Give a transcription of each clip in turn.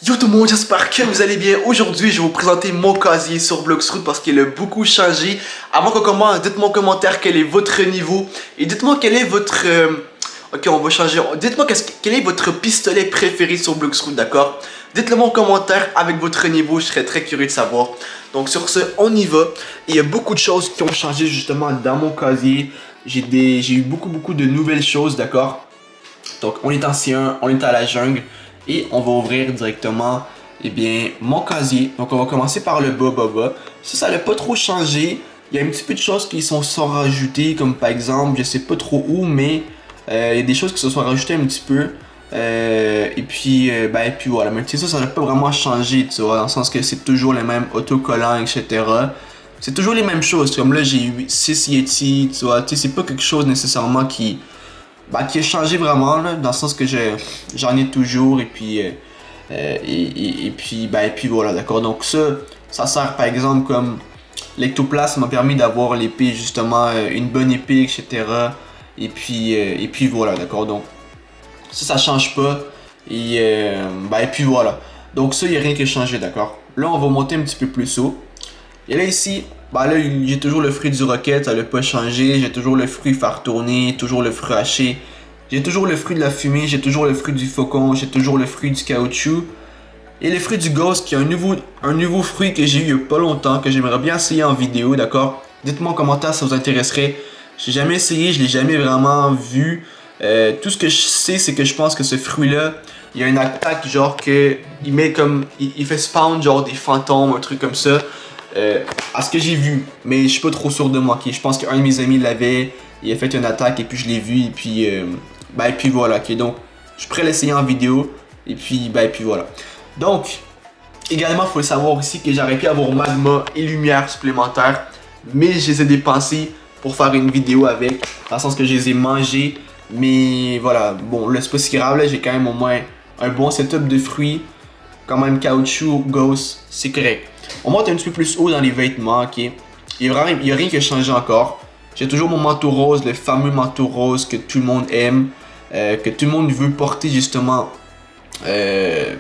Yo tout le monde, j'espère que vous allez bien. Aujourd'hui, je vais vous présenter mon casier sur Bloxroot parce qu'il a beaucoup changé. Avant qu'on commence, dites-moi en commentaire quel est votre niveau et dites-moi quel est votre... Ok, on va changer. Dites-moi quel est votre pistolet préféré sur Bloxroot, d'accord? Dites-le moi en commentaire avec votre niveau, je serais très curieux de savoir. Donc sur ce, on y va. Il y a beaucoup de choses qui ont changé justement dans mon casier. J'ai eu beaucoup de nouvelles choses, d'accord? Donc on est ancien, on est à la jungle. Et on va ouvrir directement, eh bien, mon casier. Donc on va commencer par le bas. Ça n'a pas trop changé. Il y a un petit peu de choses qui sont rajoutées, comme par exemple, je sais pas trop où, mais il y a des choses qui se sont rajoutées un petit peu. Et puis voilà. Mais tu sais, ça n'a pas vraiment changé, tu vois, dans le sens que c'est toujours les mêmes autocollants, etc. C'est toujours les mêmes choses. Comme là, j'ai eu 6 Yeti, tu vois. Tu sais, c'est pas quelque chose nécessairement qui a changé vraiment, là, dans le sens que j'en ai toujours, et puis voilà, d'accord. Donc ça sert par exemple comme l'ectoplasme m'a permis d'avoir l'épée, justement, une bonne épée, etc. Et puis voilà, d'accord. Donc ça change pas, et puis voilà. Donc ça, il n'y a rien qui a changé, d'accord. Là, on va monter un petit peu plus haut. Et là, ici, là, j'ai toujours le fruit du rocket, ça n'a pas changé. J'ai toujours le fruit faire tourner, toujours le fruit haché. J'ai toujours le fruit de la fumée, j'ai toujours le fruit du faucon, j'ai toujours le fruit du caoutchouc. Et le fruit du ghost, qui est un nouveau fruit que j'ai eu il n'y a pas longtemps, que j'aimerais bien essayer en vidéo, d'accord? Dites-moi en commentaire si ça vous intéresserait. J'ai jamais essayé, je l'ai jamais vraiment vu. Tout ce que je sais, c'est que je pense que ce fruit-là, il y a une attaque genre que il met comme, il fait spawn genre des fantômes, un truc comme ça. À ce que j'ai vu, mais je suis pas trop sûr de moi. Okay? Je pense qu'un de mes amis l'avait, il a fait une attaque et puis je l'ai vu et puis voilà. Okay? Donc je pourrais l'essayer en vidéo et puis voilà. Donc également il faut savoir ici que j'aurais pu avoir magma et lumière supplémentaires, mais je les ai dépensés pour faire une vidéo avec, dans le sens que je les ai mangés. Mais voilà, bon là c'est pas si grave, là j'ai quand même au moins un bon setup de fruits. Quand même caoutchouc, ghost, c'est correct. On monte un petit peu plus haut dans les vêtements, ok? Il y a rien qui a changé encore. J'ai toujours mon manteau rose, le fameux manteau rose que tout le monde aime, que tout le monde veut porter justement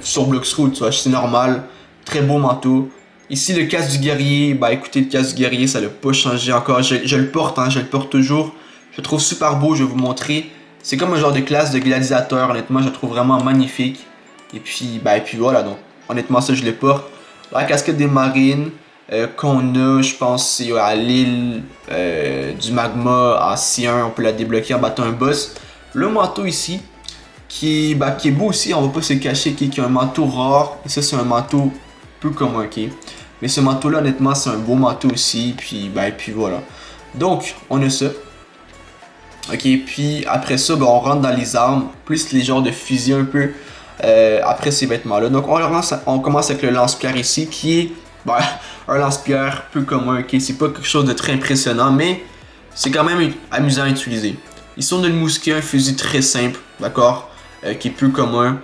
sur Bloxroot, tu vois, c'est normal. Très beau manteau. Ici le casque du guerrier, écoutez, le casque du guerrier, ça n'a pas changé encore. Je le porte, hein, je le porte toujours. Je le trouve super beau, je vais vous montrer. C'est comme un genre de classe de gladiateur, honnêtement, je le trouve vraiment magnifique. Et puis voilà, donc honnêtement ça je le porte. La casquette des marines qu'on a, je pense c'est à l'île du magma ancien, on peut la débloquer en battant un boss. Le manteau ici, qui est beau aussi, on va pas se cacher, qui est un manteau rare, et ça c'est un manteau peu commun, ok. Mais ce manteau là honnêtement c'est un beau manteau aussi, puis voilà. Donc on a ça. Ok, puis après ça, on rentre dans les armes, plus les genres de fusils un peu. Après ces vêtements-là. Donc on commence avec le lance-pierre ici, qui est un lance-pierre peu commun, ok, c'est pas quelque chose de très impressionnant, mais c'est quand même amusant à utiliser. Ici on a le mousquet, un fusil très simple, d'accord, qui est peu commun.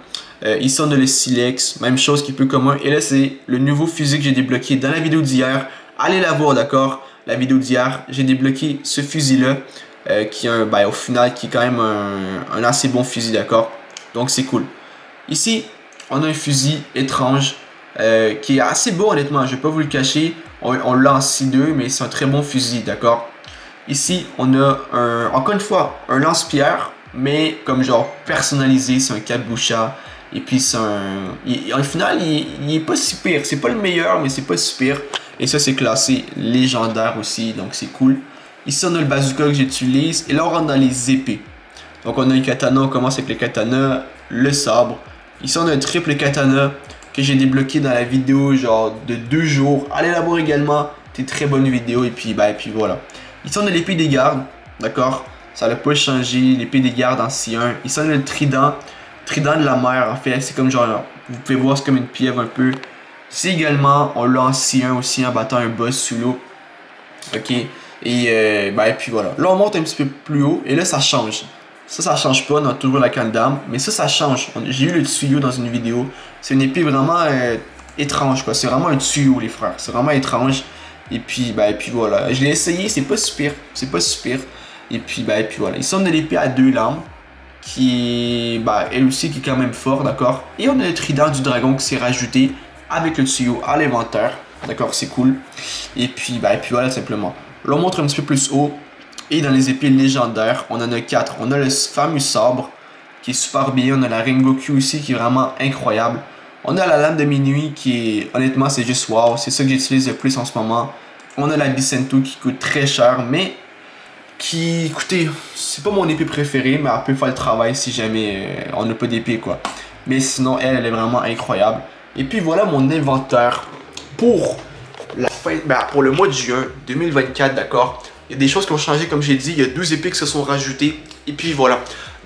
Ici on a le silex, même chose qui est peu commun. Et là c'est le nouveau fusil que j'ai débloqué dans la vidéo d'hier. Allez la voir, d'accord, la vidéo d'hier, j'ai débloqué ce fusil-là, qui est au final, qui est quand même un assez bon fusil, d'accord. Donc c'est cool. Ici, on a un fusil étrange qui est assez beau honnêtement, je vais pas vous le cacher. On l'a en C2, mais c'est un très bon fusil, d'accord. Ici, on a encore une fois, un lance-pierre, mais comme genre personnalisé, c'est un cabocha. Et puis c'est au final, il est pas si pire. C'est pas le meilleur, mais c'est pas si pire. Et ça, c'est classé légendaire aussi, donc c'est cool. Ici, on a le bazooka que j'utilise. Et là, on rentre dans les épées. Donc on a le katana, on commence avec le katana, le sabre. Ici on a un triple katana que j'ai débloqué dans la vidéo genre de 2 jours. Allez la voir également, c'est très bonne vidéo et puis voilà. Ici on a l'épée des gardes, d'accord. Ça n'a pas changé, l'épée des gardes en C1. Ici on a le trident de la mer en fait. C'est comme genre, vous pouvez voir c'est comme une pieuvre un peu. Ici également on l'a en C1 aussi en battant un boss sous l'eau. Ok, et puis voilà. Là on monte un petit peu plus haut et là ça change. Ça change pas, on a toujours la canne d'armes, mais ça change. J'ai eu le tuyau dans une vidéo. C'est une épée vraiment étrange, quoi. C'est vraiment un tuyau, les frères. C'est vraiment étrange. Et puis voilà. Je l'ai essayé, c'est pas super. C'est pas super. Et puis voilà. Ici, on a l'épée à 2 lames. qui est, bah, elle aussi, qui est quand même fort, d'accord. Et on a le trident du dragon qui s'est rajouté avec le tuyau à l'inventaire, d'accord, c'est cool. Et puis voilà, simplement. Là, on montre un petit peu plus haut. Et dans les épées légendaires, on en a 4. On a le fameux sabre, qui est super bien. On a la Rengoku aussi, qui est vraiment incroyable. On a la lame de minuit, qui est, honnêtement, c'est juste wow. C'est ça que j'utilise le plus en ce moment. On a la Bisento, qui coûte très cher, mais qui, écoutez, c'est pas mon épée préférée, mais elle peut faire le travail si jamais on n'a pas d'épée, quoi. Mais sinon, elle est vraiment incroyable. Et puis voilà mon inventaire pour la fin, pour le mois de juin 2024, d'accord. Il y a des choses qui ont changé, comme j'ai dit. Il y a 12 épées qui se sont rajoutées. Et puis voilà.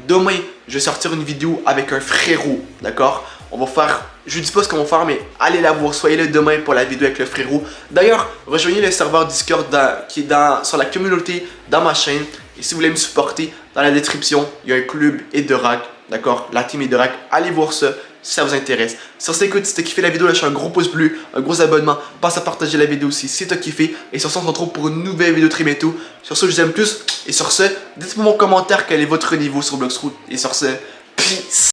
Demain, je vais sortir une vidéo avec un frérot, d'accord. On va faire, je dis pas ce qu'on va faire, mais allez la voir. Soyez là demain pour la vidéo avec le frérot. D'ailleurs, rejoignez le serveur Discord qui est sur la communauté dans ma chaîne. Et si vous voulez me supporter, dans la description, il y a un club Edorak, d'accord. La team Edorak, allez voir ça si ça vous intéresse. Sur ce, écoute, si t'as kiffé la vidéo, lâchez un gros pouce bleu, un gros abonnement. Passe à partager la vidéo aussi si t'as kiffé. Et sur ce, on se retrouve pour une nouvelle vidéo très bientôt. Sur ce, je vous aime plus. Et sur ce, dites-moi en commentaire quel est votre niveau sur Bloxroot. Et sur ce, peace.